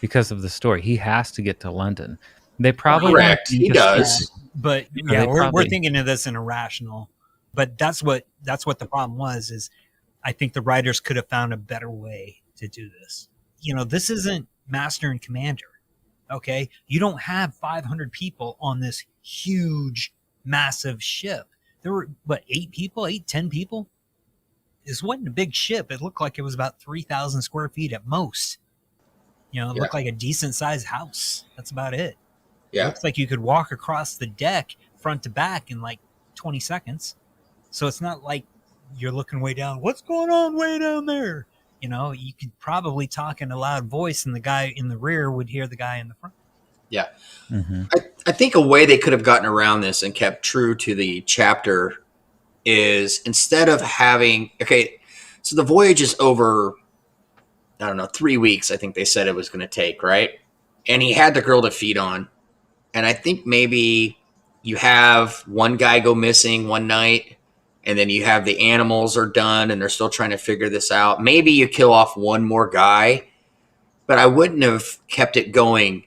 because of the story. He has to get to London. They probably correct. He does, but we're thinking of this in a rational. But that's what the problem was. Is I think the writers could have found a better way to do this. This isn't Master and Commander. Okay, you don't have 500 people on this huge, massive ship. There were 10 people. This wasn't a big ship. It looked like it was about 3,000 square feet at most. It looked like a decent sized house. That's about it. Yeah, it looks like you could walk across the deck front to back in like 20 seconds. So it's not like you're looking way down. What's going on way down there? You could probably talk in a loud voice, and the guy in the rear would hear the guy in the front. Yeah. Mm-hmm. I think a way they could have gotten around this and kept true to the chapter is, instead of having, so the voyage is over, 3 weeks, I think they said it was going to take, right? And he had the girl to feed on. And I think maybe you have one guy go missing one night, and then you have the animals are done and they're still trying to figure this out. Maybe you kill off one more guy, but I wouldn't have kept it going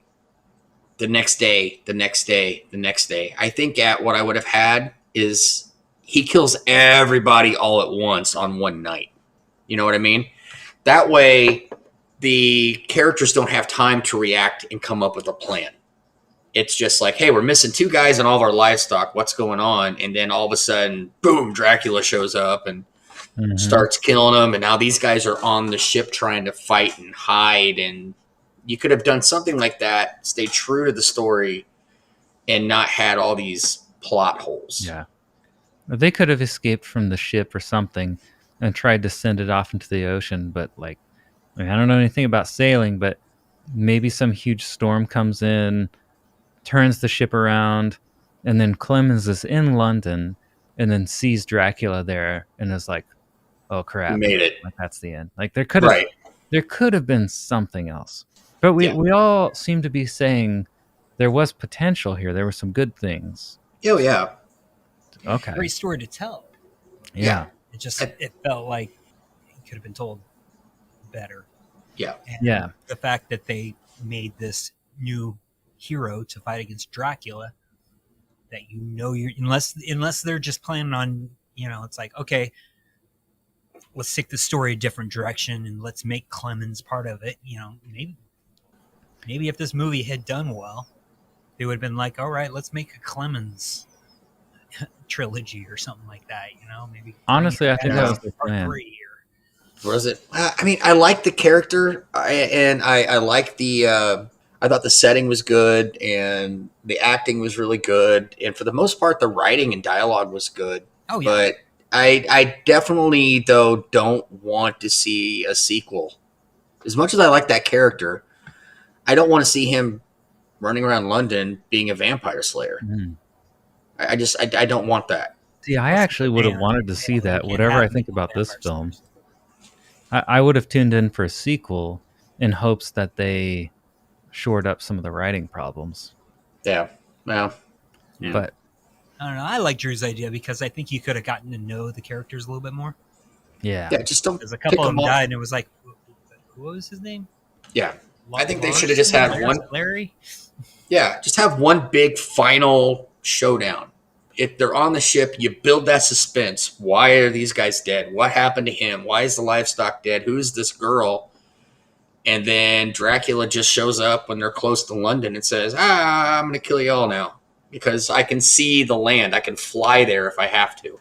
the next day, the next day, the next day. I think what I would have had is he kills everybody all at once on one night. You know what I mean? That way the characters don't have time to react and come up with a plan. it's just like, hey, we're missing 2 guys and all of our livestock. What's going on? And then all of a sudden, boom, Dracula shows up and starts killing them. And now these guys are on the ship trying to fight and hide. And you could have done something like that, stay true to the story, and not had all these plot holes. Yeah. They could have escaped from the ship or something and tried to send it off into the ocean. But, like, I mean, I don't know anything about sailing, but maybe some huge storm comes in, turns the ship around, and then Clemens is in London and then sees Dracula there and is like, oh crap, We made it. like that's the end. Like there could have been something else. But we all seem to be saying there was potential here. There were some good things. Oh, yeah. Okay. Great story to tell. Yeah. It felt like it could have been told better. Yeah. And Yeah. the fact that they made this new hero to fight against Dracula, that you're unless they're just planning on, it's like, okay, let's take the story a different direction and let's make Clemens part of it. Maybe if this movie had done well, they would have been like, all right, let's make a Clemens trilogy or something like that. Maybe. Honestly, I think that was the part plan. 3 here. Was it? I mean, I like the character, and I like the. I thought the setting was good, and the acting was really good, and for the most part, the writing and dialogue was good. Oh yeah. But I definitely though don't want to see a sequel. As much as I like that character, I don't want to see him running around London being a vampire slayer. Mm. I don't want that. See, I actually would have wanted to see that, whatever I think about this film. I would have tuned in for a sequel in hopes that they shored up some of the writing problems. Yeah. Well. Yeah. But I don't know. I like Drew's idea because I think you could have gotten to know the characters a little bit more. yeah. Yeah, just don't. Because a couple pick of them off. died, and it was like, what was his name? Yeah. I think they Lars? should have just had one. Larry. Yeah, just have one big final showdown. If they're on the ship, you build that suspense. Why are these guys dead? What happened to him? Why is the livestock dead? Who's this girl? And then Dracula just shows up when they're close to London and says, I'm going to kill you all now because I can see the land. I can fly there if I have to.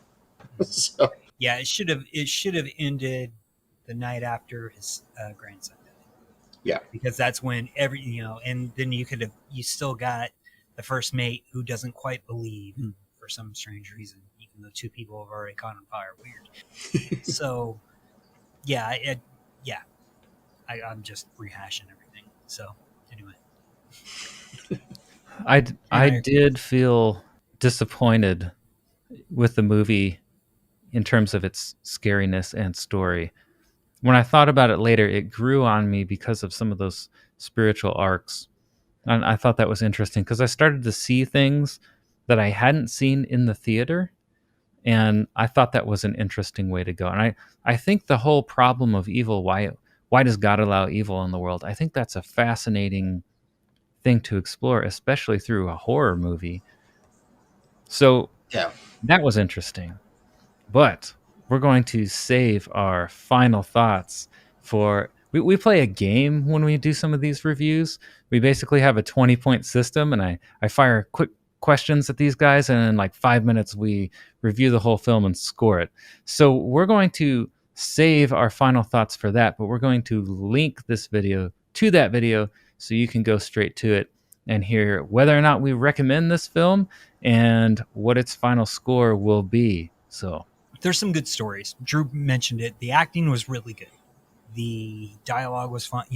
So, Yeah, it should have ended the night after his grandson died. Yeah. Because that's when and then you still got the first mate who doesn't quite believe for some strange reason, even though 2 people have already caught on fire. Weird. So, yeah, I'm just rehashing everything. So, anyway. I did feel disappointed with the movie in terms of its scariness and story. When I thought about it later, it grew on me because of some of those spiritual arcs. And I thought that was interesting because I started to see things that I hadn't seen in the theater. And I thought that was an interesting way to go. And I think the whole problem of evil, why does God allow evil in the world? I think that's a fascinating thing to explore, especially through a horror movie. So yeah. that was interesting. But we're going to save our final thoughts for... We play a game when we do some of these reviews. We basically have a 20-point system, and I fire quick questions at these guys, and in like 5 minutes, we review the whole film and score it. So we're going to save our final thoughts for that, but we're going to link this video to that video so you can go straight to it and hear whether or not we recommend this film and what its final score will be. So there's some good stories. Drew mentioned it. The acting was really good. The dialogue was fun.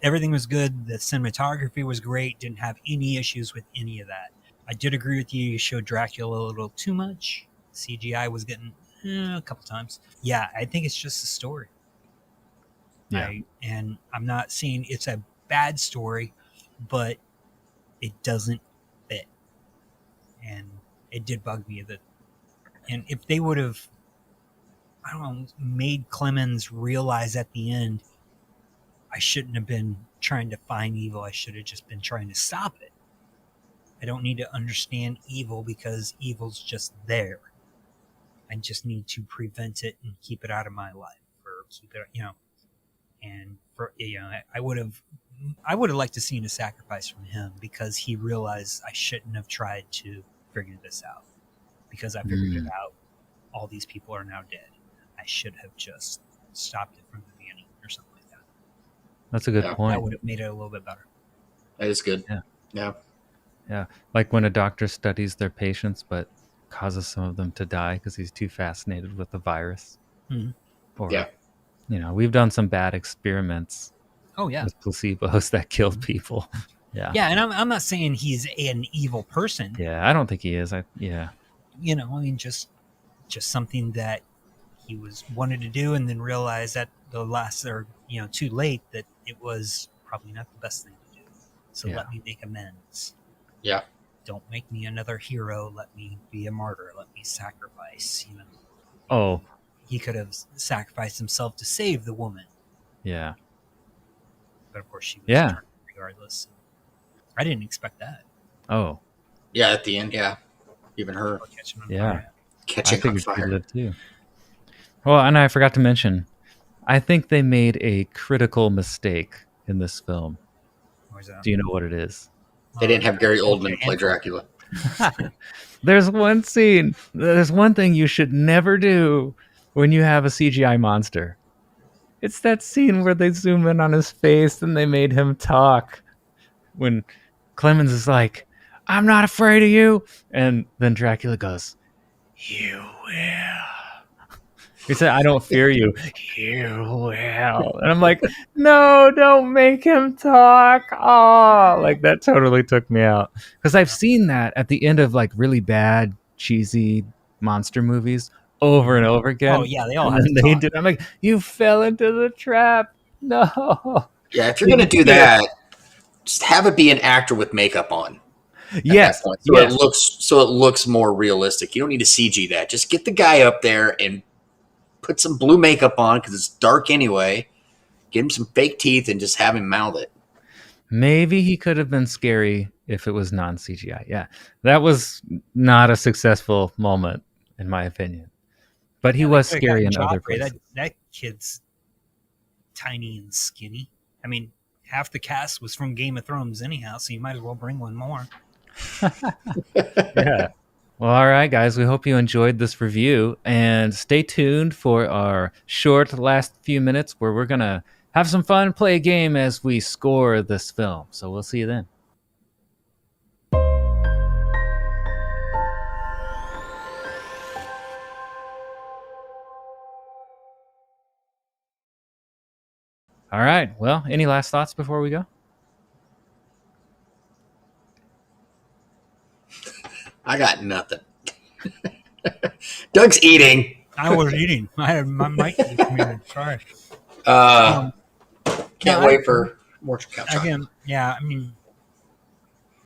Everything was good. The cinematography was great. Didn't have any issues with any of that. I did agree with you. You showed Dracula a little too much. CGI was getting a couple times. Yeah, I think it's just a story. Yeah. And I'm not saying it's a bad story, but it doesn't fit. And it did bug me that. And if they would have, I don't know, made Clemens realize at the end, I shouldn't have been trying to find evil. I should have just been trying to stop it. I don't need to understand evil because evil's just there. I just need to prevent it and keep it out of my life, or keep it, and for I would have I would have liked to seen a sacrifice from him because he realized I shouldn't have tried to figure this out. Because I figured it out, all these people are now dead. I should have just stopped it from the beginning or something like that. That's a good point. That would have made it a little bit better. That is good. Yeah. Like when a doctor studies their patients, but causes some of them to die because he's too fascinated with the virus. Mm-hmm. Or, we've done some bad experiments. Oh yeah, with placebos that killed people. Yeah. Yeah, and I'm not saying he's an evil person. Yeah, I don't think he is. Just something that he wanted to do, and then realized at the last, or too late, that it was probably not the best thing to do. So let me make amends. Yeah. Don't make me another hero. Let me be a martyr. Let me sacrifice. Oh. He could have sacrificed himself to save the woman. Yeah. But of course she was turned regardless. I didn't expect that. Oh. Yeah, at the end, yeah. Even her. Catching on fire. I figured she'd live too. Well, and I forgot to mention, I think they made a critical mistake in this film. Where's that? Do you know what it is? They didn't have Gary Oldman play Dracula. There's one scene. There's one thing you should never do when you have a CGI monster. It's that scene where they zoom in on his face and they made him talk. When Clemens is like, "I'm not afraid of you," and then Dracula goes, "You will." He said, "I don't fear you." "You will." And I'm like, no, don't make him talk. Oh, like that totally took me out. Because I've seen that at the end of like really bad, cheesy monster movies over and over again. Oh, yeah, they all have to they talk. do. I'm like, you fell into the trap. No. Yeah, if you're going to do that, just have it be an actor with makeup on. Yes. So it looks more realistic. You don't need to CG that. Just get the guy up there and put some blue makeup on because it's dark anyway. Give him some fake teeth and just have him mouth it. Maybe he could have been scary if it was non-CGI. Yeah, that was not a successful moment, in my opinion. But he was scary in other places. That kid's tiny and skinny. I mean, half the cast was from Game of Thrones anyhow, so you might as well bring one more. Yeah. Well, all right, guys. We hope you enjoyed this review, and stay tuned for our short last few minutes where we're going to have some fun, play a game as we score this film. So we'll see you then. All right. Well, any last thoughts before we go? I got nothing. Doug's eating. I was eating. I had my mic muted. Sorry. Can't wait for more couch. Again, yeah. I mean,